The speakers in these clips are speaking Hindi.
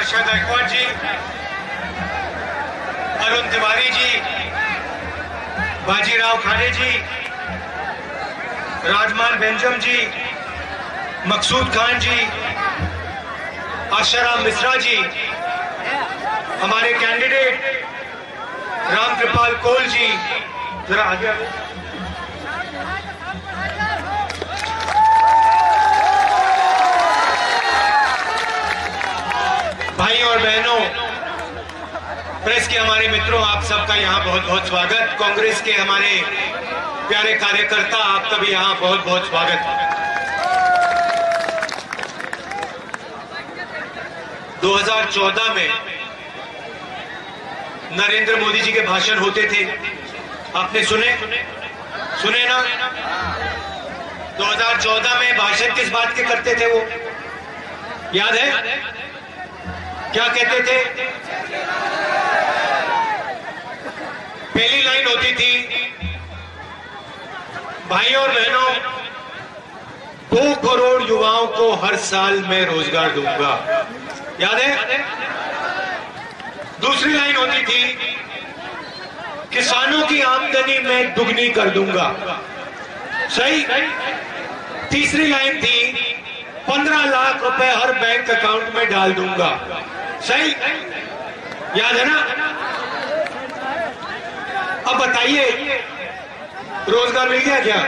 आशा गायकवाड़ जी, अरुण तिवारी जी, बाजीराव खाने जी, राजमान बेंजम जी, मकसूद खान जी, आशाराम मिश्रा जी, हमारे कैंडिडेट रामकृपाल कोल जी, जरा आगे भाई और बहनों, प्रेस के हमारे मित्रों, आप सबका यहाँ बहुत बहुत स्वागत। कांग्रेस के हमारे प्यारे कार्यकर्ता, आपका भी यहाँ बहुत बहुत स्वागत। 2014 में नरेंद्र मोदी जी के भाषण होते थे, आपने सुने ना? 2014 में भाषण किस बात के करते थे वो याद है? क्या कहते थे? पहली लाइन होती थी, भाइयों और बहनों, 2 करोड़ युवाओं को हर साल मैं रोजगार दूंगा, याद है? दूसरी लाइन होती थी, किसानों की आमदनी मैं दुगनी कर दूंगा, सही? तीसरी लाइन थी, 15 लाख रुपए हर बैंक अकाउंट में डाल दूंगा, सही? याद है ना? अब बताइए, रोजगार मिल गया क्या?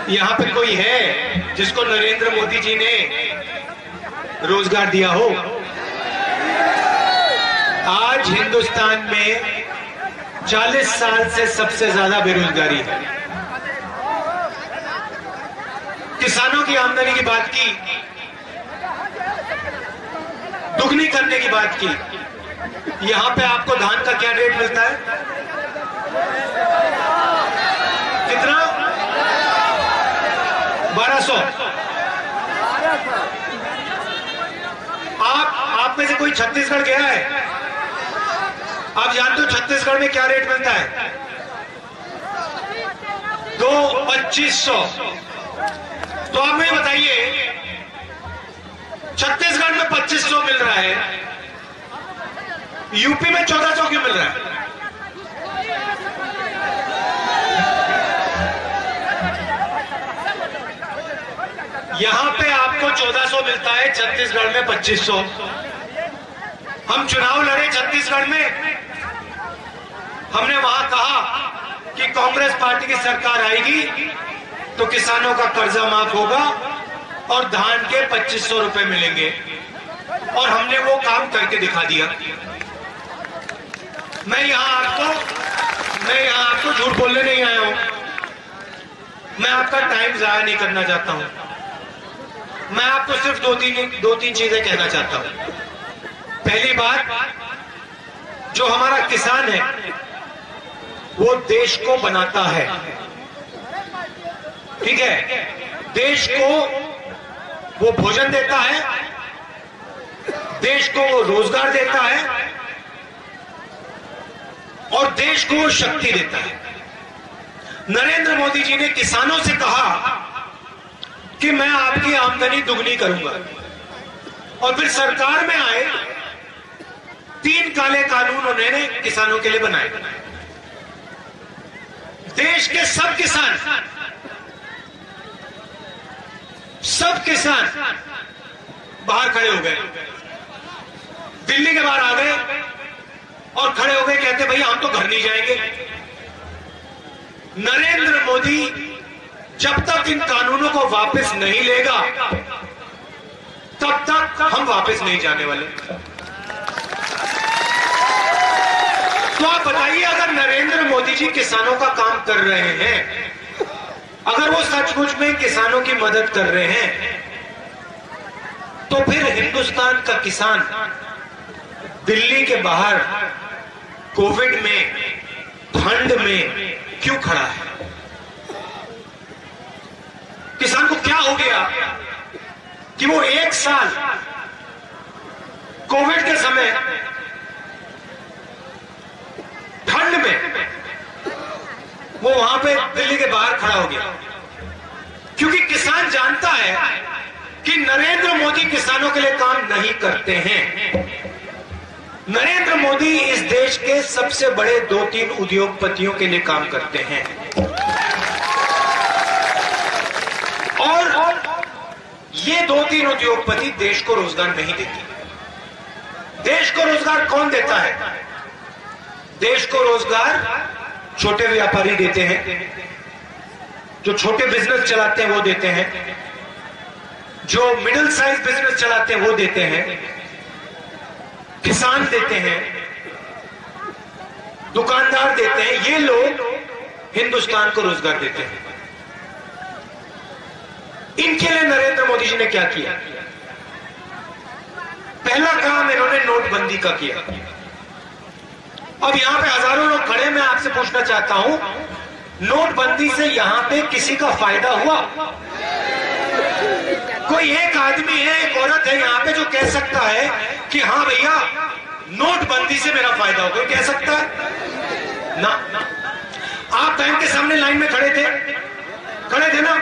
यहां पे कोई है जिसको नरेंद्र मोदी जी ने रोजगार दिया हो? आज हिंदुस्तान में 40 साल से सबसे ज्यादा बेरोजगारी है। किसानों की आमदनी की बात की, दुगनी करने की बात की। यहां पे आपको धान का क्या रेट मिलता है? कितना? 1200। आप में से कोई छत्तीसगढ़ गया है? आप जानते हो छत्तीसगढ़ में क्या रेट मिलता है? 2500। तो आप मुझे बताइए, छत्तीसगढ़ में 2500 मिल रहा है, यूपी में 1400 क्यों मिल रहा है? यहां पे आपको 1400 मिलता है, छत्तीसगढ़ में 2500। हम चुनाव लड़े छत्तीसगढ़ में, हमने वहां कहा कि कांग्रेस पार्टी की सरकार आएगी तो किसानों का कर्जा माफ होगा और धान के 2500 रुपए मिलेंगे, और हमने वो काम करके दिखा दिया। मैं यहां आपको झूठ बोलने नहीं आया हूं, मैं आपका टाइम जाया नहीं करना चाहता हूं। मैं आपको सिर्फ दो तीन चीजें कहना चाहता हूं। पहली बात, जो हमारा किसान है वो देश को बनाता है, ठीक है? देश को वो भोजन देता है, देश को वो रोजगार देता है, और देश को वो शक्ति देता है। नरेंद्र मोदी जी ने किसानों से कहा कि मैं आपकी आमदनी दुगनी करूंगा, और फिर सरकार में आए, 3 काले कानून उन्होंने किसानों के लिए बनाए। देश के सब किसान बाहर खड़े हो गए, दिल्ली के बाहर आ गए और खड़े हो गए, कहते भैया हम तो घर नहीं जाएंगे। नरेंद्र मोदी जब तक इन कानूनों को वापस नहीं लेगा तब तक हम वापस नहीं जाने वाले। तो आप बताइए, अगर नरेंद्र मोदी जी किसानों का काम कर रहे हैं, अगर वो सचमुच में किसानों की मदद कर रहे हैं, तो फिर हिंदुस्तान का किसान दिल्ली के बाहर कोविड में, ठंड में क्यों खड़ा है? किसान को क्या हो गया कि वो 1 साल कोविड के समय ठंड में वो वहां पे दिल्ली के बाहर खड़ा हो गया? क्योंकि किसान जानता है कि नरेंद्र मोदी किसानों के लिए काम नहीं करते हैं। नरेंद्र मोदी इस देश के सबसे बड़े 2-3 उद्योगपतियों के लिए काम करते हैं और ये 2-3 उद्योगपति देश को रोजगार नहीं देते। देश को रोजगार कौन देता है? देश को रोजगार छोटे व्यापारी देते हैं, जो छोटे बिजनेस चलाते हैं वो देते हैं, जो मिडिल साइज बिजनेस चलाते हैं वो देते हैं, किसान देते हैं, दुकानदार देते हैं। ये लोग हिंदुस्तान को रोजगार देते हैं। इनके लिए नरेंद्र मोदी जी ने क्या किया? पहला काम इन्होंने नोटबंदी का किया। अब यहां पे हजारों लोग खड़े, मैं आपसे पूछना चाहता हूं, नोटबंदी से यहां पे किसी का फायदा हुआ? कोई एक आदमी है, एक औरत है यहां पे जो कह सकता है कि हाँ भैया नोटबंदी से मेरा फायदा हो? कोई कह सकता है? ना। आप बैंक के सामने लाइन में खड़े थे ना?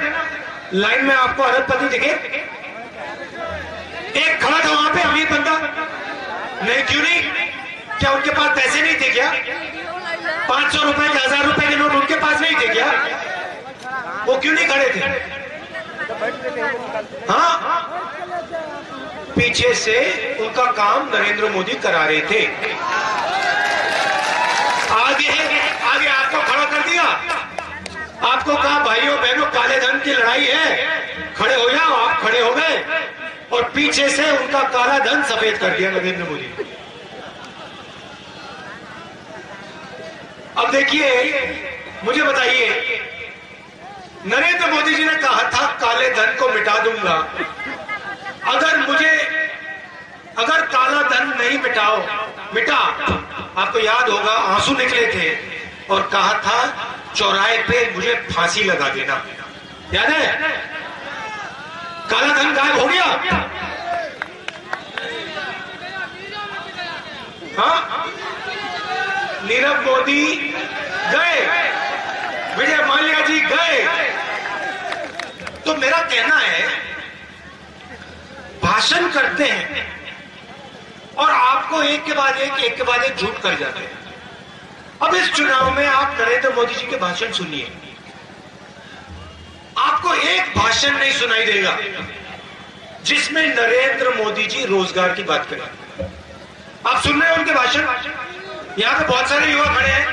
लाइन में आपको अरबपति दिखे? एक खड़ा था वहां पे अमीर बंदा, नहीं क्यों नहीं? क्या उनके पास पैसे नहीं थे क्या? 500 रुपए के 1000 रुपए के नोट उनके पास नहीं थे क्या? वो क्यों नहीं खड़े थे? हाँ, पीछे से उनका काम नरेंद्र मोदी करा रहे थे। आगे आपको खड़ा कर दिया, आपको कहा भाइयों बहनों काले धन की लड़ाई है, खड़े हो जाओ। आप खड़े हो गए और पीछे से उनका काला धन सफेद कर दिया नरेंद्र मोदी। अब देखिए, मुझे बताइए, नरेंद्र मोदी जी ने कहा था काले धन को मिटा दूंगा। अगर काला धन नहीं मिटा, आपको याद होगा आंसू निकले थे और कहा था चौराहे पे मुझे फांसी लगा देना, याद है? काला धन गायब हो गया। हाँ, नीरव मोदी गए, विजय माल्या जी गए। तो मेरा कहना है, भाषण करते हैं और आपको एक के बाद एक झूठ कर जाते हैं। अब इस चुनाव में आप नरेंद्र मोदी जी के भाषण सुनिए, आपको एक भाषण नहीं सुनाई देगा जिसमें नरेंद्र मोदी जी रोजगार की बात करें। आप सुन रहे हो उनके भाषण? यहां पे बहुत सारे युवा खड़े हैं,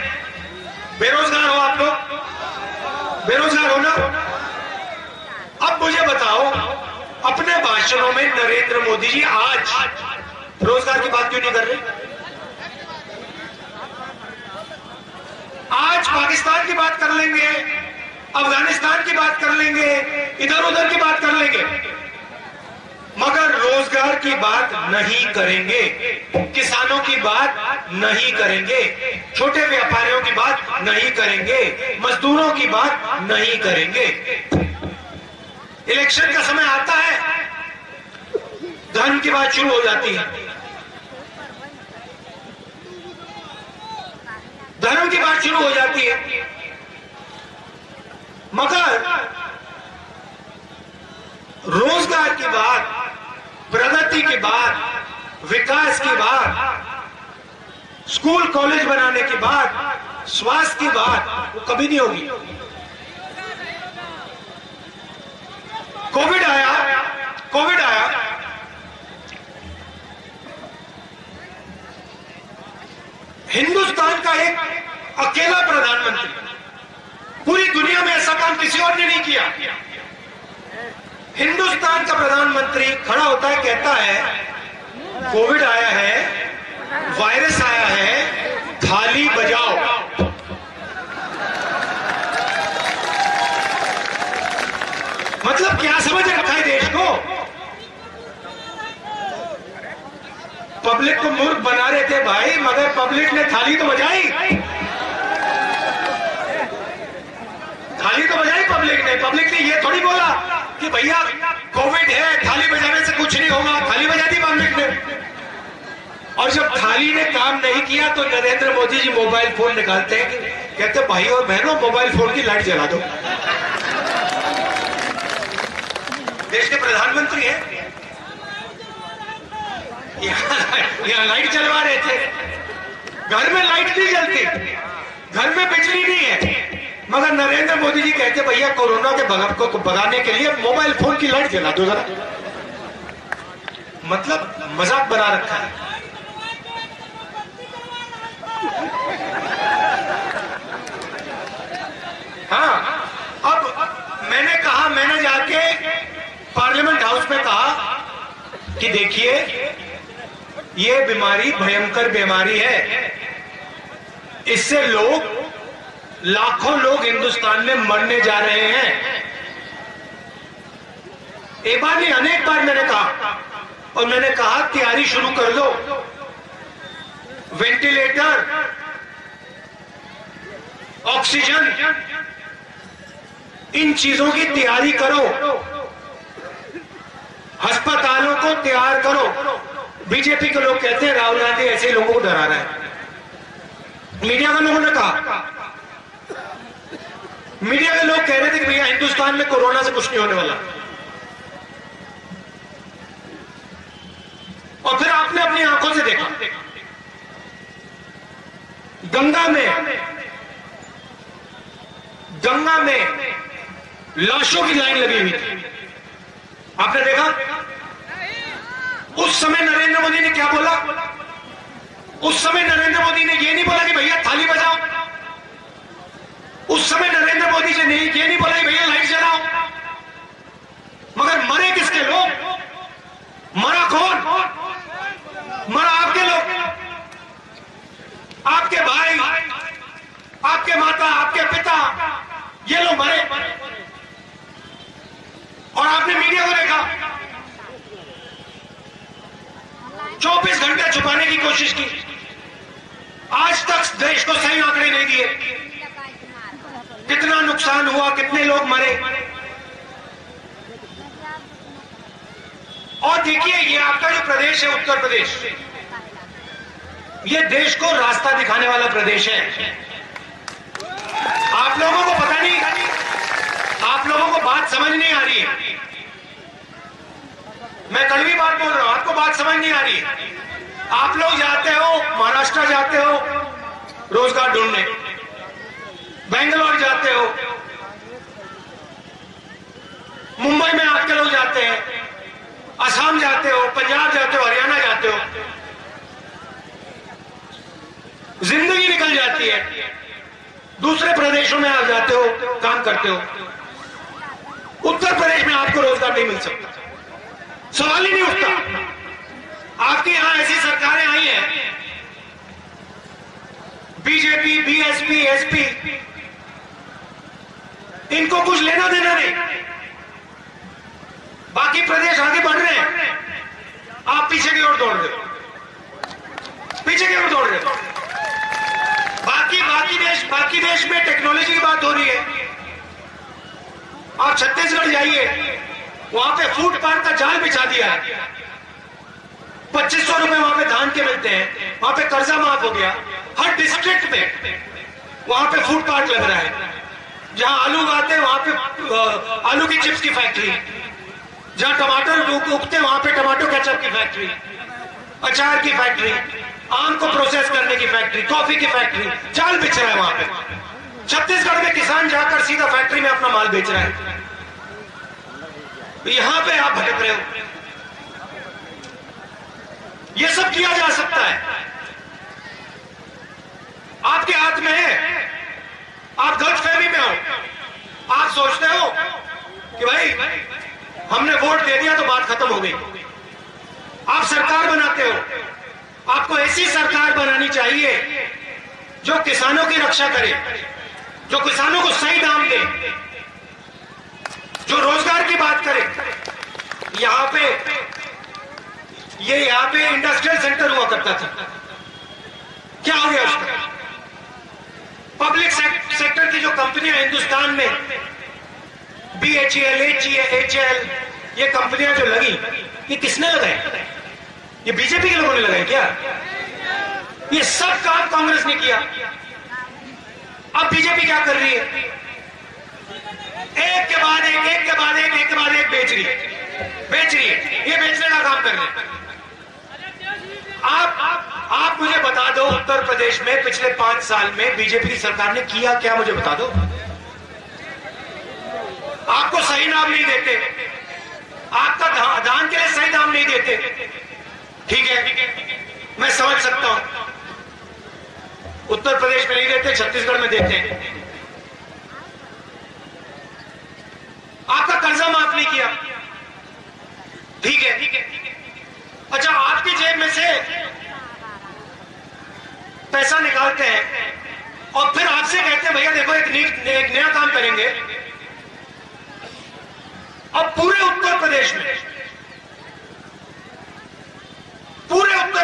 बेरोजगार हो आप लोग, बेरोजगार हो ना? अब मुझे बताओ, अपने भाषणों में नरेंद्र मोदी जी आज रोजगार की बात क्यों नहीं कर रहे? आज पाकिस्तान की बात कर लेंगे, अफगानिस्तान की बात कर लेंगे, इधर उधर की बात कर लेंगे, मगर रोजगार की बात नहीं करेंगे, किसानों की बात नहीं करेंगे, छोटे व्यापारियों की बात नहीं करेंगे, मजदूरों की बात नहीं करेंगे। इलेक्शन का समय आता है, धर्म की बात शुरू हो जाती है, धर्म की बात शुरू हो जाती है, मगर रोजगार की बात, प्रगति की बात, विकास की बात, स्कूल कॉलेज बनाने की बात, स्वास्थ्य की बात वो कभी नहीं होगी। कोविड आया, हिंदुस्तान का एक अकेला प्रधानमंत्री, पूरी दुनिया में ऐसा काम किसी और ने नहीं किया। हिंदुस्तान का प्रधानमंत्री खड़ा होता है, कहता है कोविड आया है, वायरस आया है, थाली बजाओ। मतलब क्या समझ रखा है देश को? पब्लिक को मूर्ख बना रहे थे भाई, मगर पब्लिक ने थाली तो बजाई, थाली तो बजाई पब्लिक ने। पब्लिक ने ये थोड़ी बोला कि भैया कोविड है, थाली बजाने से कुछ नहीं होगा, थाली बजा दी पब्लिक ने। और जब थाली ने काम नहीं किया तो नरेंद्र मोदी जी मोबाइल फोन निकालते हैं, कहते भाई और बहनों मोबाइल फोन की लाइट जला दो। देश के प्रधानमंत्री हैं, यहाँ लाइट जलवा रहे थे, घर में लाइट नहीं जलती, घर में बिजली नहीं है, मगर नरेंद्र मोदी जी कहते भैया कोरोना के भगत को भगाने के लिए मोबाइल फोन की लाइट जला दो जरा। मतलब मजाक बना रखा है। हाँ, अब मैंने जाके पार्लियामेंट हाउस में कहा कि देखिए ये बीमारी भयंकर बीमारी है, इससे लाखों लोग हिंदुस्तान में मरने जा रहे हैं। एक बार नहीं अनेक बार मैंने कहा, और मैंने कहा तैयारी शुरू कर लो, वेंटिलेटर, ऑक्सीजन, इन चीजों की तैयारी करो, अस्पतालों को तैयार करो। बीजेपी के लोग कहते हैं राहुल गांधी ऐसे लोगों को डरा रहा है। मीडिया के लोगों ने कहा, मीडिया के लोग कह रहे थे कि भैया हिंदुस्तान में कोरोना से कुछ नहीं होने वाला, और फिर आपने अपनी आंखों से देखा गंगा में लाशों की लाइन लगी हुई थी। आपने देखा? उस समय नरेंद्र मोदी ने क्या बोला? उस समय नरेंद्र मोदी ने ये नहीं बोला कि भैया थाली बजाओ, उस समय नरेंद्र मोदी जी ने ये नहीं बोला कि भैया लाइट जलाओ, मगर मरे किसके लोग? मरा कौन? मरा आपके लोग, आपके भाई, आपके माता, आपके पिता, ये लोग मरे। और आपने मीडिया को देखा, 24 घंटे छुपाने की कोशिश की, आज तक देश को सही आंकड़े नहीं दिए, कितना नुकसान हुआ, कितने लोग मरे। और देखिए ये आपका जो प्रदेश है उत्तर प्रदेश, ये देश को रास्ता दिखाने वाला प्रदेश है। आप लोगों को पता नहीं, आप लोगों को बात समझ नहीं आ रही है, मैं कड़वी बात बोल रहा हूं, आपको बात समझ नहीं आ रही है। आप लोग जाते हो महाराष्ट्र, जाते हो रोजगार ढूंढने, बेंगलोर जाते हो, मुंबई में आपके लोग जाते हैं, असम जाते हो, पंजाब जाते हो, हरियाणा जाते हो, जिंदगी निकल जाती है, दूसरे प्रदेशों में आप जाते हो, काम करते हो, उत्तर प्रदेश में आपको रोजगार नहीं मिल सकता, सवाल ही नहीं उठता। आपके यहां ऐसी सरकारें आई हैं, बीजेपी, बीएसपी, एसपी, इनको कुछ लेना देना नहीं, बाकी प्रदेश आगे बढ़ रहे हैं, आप पीछे की ओर दौड़ रहे हो, पीछे की ओर दौड़ रहे हो। बाकी देश में टेक्नोलॉजी की बात हो रही है, आप छत्तीसगढ़ जाइए, वहां पे फूड पार्क का जाल बिछा दिया है, 2500 रुपए वहां पे धान के मिलते हैं, वहां पे कर्जा माफ हो गया। हर डिस्ट्रिक्ट में वहां पे फूड पार्क लग रहा है, जहां आलू उगाते हैं वहां पे आलू की चिप्स की फैक्ट्री, जहां टमाटर उगते हैं वहां पे टमाटो केचप की फैक्ट्री, अचार की फैक्ट्री, आम को प्रोसेस करने की फैक्ट्री, कॉफी की फैक्ट्री, जाल बिछ रहा है वहां पे। छत्तीसगढ़ में किसान जाकर सीधा फैक्ट्री में अपना माल बेच रहा है, यहां पे आप भटक रहे हो। यह सब किया जा सकता है, आपके हाथ में है। आप गलतफहमी में हो, आप सोचते हो कि भाई हमने वोट दे दिया तो बात खत्म हो गई। आप सरकार बनाते हो, आपको ऐसी सरकार बनानी चाहिए जो किसानों की रक्षा करे, जो किसानों को सही दाम दे, जो रोजगार की बात करे। यहाँ पे इंडस्ट्रियल सेंटर हुआ करता था, क्या हो गया उसका? पब्लिक सेक्टर की जो कंपनियां हिंदुस्तान में, BHEL, HEL, ये कंपनियां जो लगी, ये किसने लगाई? ये बीजेपी के लोगों ने लगाए क्या? ये सब काम कांग्रेस ने किया। अब बीजेपी क्या कर रही है? एक के बाद एक, एक के बाद एक, एक के बाद एक बेच रही है। बेच रही है, ये बेचने का काम कर रहे हैं। आप मुझे बता दो, उत्तर प्रदेश में पिछले 5 साल में बीजेपी की सरकार ने किया क्या, मुझे बता दो। आपको सही नाम नहीं देते, आपका दान के लिए सही दाम नहीं देते, ठीक है, मैं समझ सकता हूं। उत्तर प्रदेश में नहीं देते, छत्तीसगढ़ में देते हैं। आपका कर्जा माफ नहीं किया, ठीक है। अच्छा, आपकी जेब में से पैसा निकालते हैं और फिर आपसे कहते हैं भैया देखो एक नया काम करेंगे, और पूरे उत्तर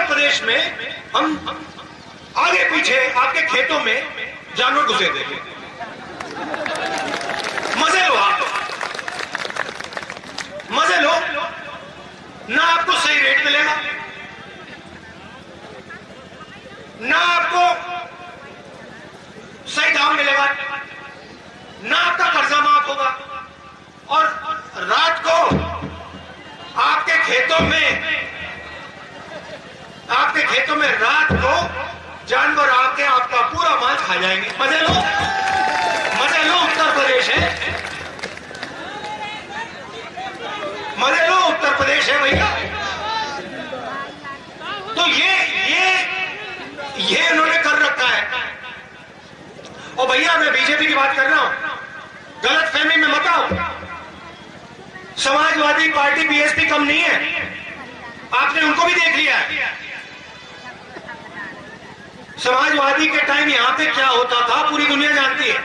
प्रदेश में हम आगे पीछे आपके खेतों में जानवर घुसे देंगे। मजे लो, आप मजे लो ना, आपको सही रेट मिलेगा ना, आपको सही दाम मिलेगा ना, आपका कर्जा माफ होगा, और रात को आपके खेतों में रात को जानवर आके आपका पूरा माल खा जाएंगे। मजे लो, उत्तर प्रदेश है, मजे लो, उत्तर प्रदेश है भैया। तो ये इन्होंने कर रखा है। और भैया मैं बीजेपी की बात कर रहा हूं, गलत फहमी में मत आओ। समाजवादी पार्टी बीएसपी कम नहीं है, आपने उनको भी देख लिया है। समाजवादी के टाइम यहां पे क्या होता था पूरी दुनिया जानती है,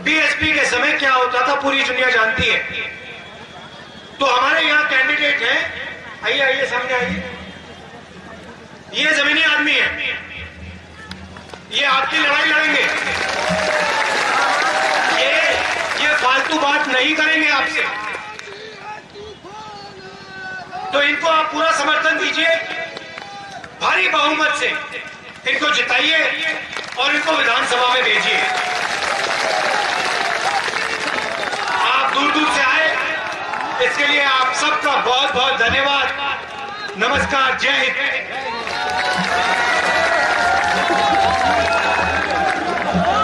बीएसपी के समय क्या होता था पूरी दुनिया जानती है। तो हमारे यहां कैंडिडेट हैं, आइए सामने आइए, ये जमीनी आदमी है, ये आपकी लड़ाई लड़ेंगे, ये फालतू बात नहीं करेंगे आपसे। तो इनको आप पूरा समर्थन दीजिए, भारी बहुमत से इनको जिताइए और इनको विधानसभा में भेजिए। आप दूर दूर से आए, इसके लिए आप सबका बहुत बहुत धन्यवाद। नमस्कार, जय हिंद।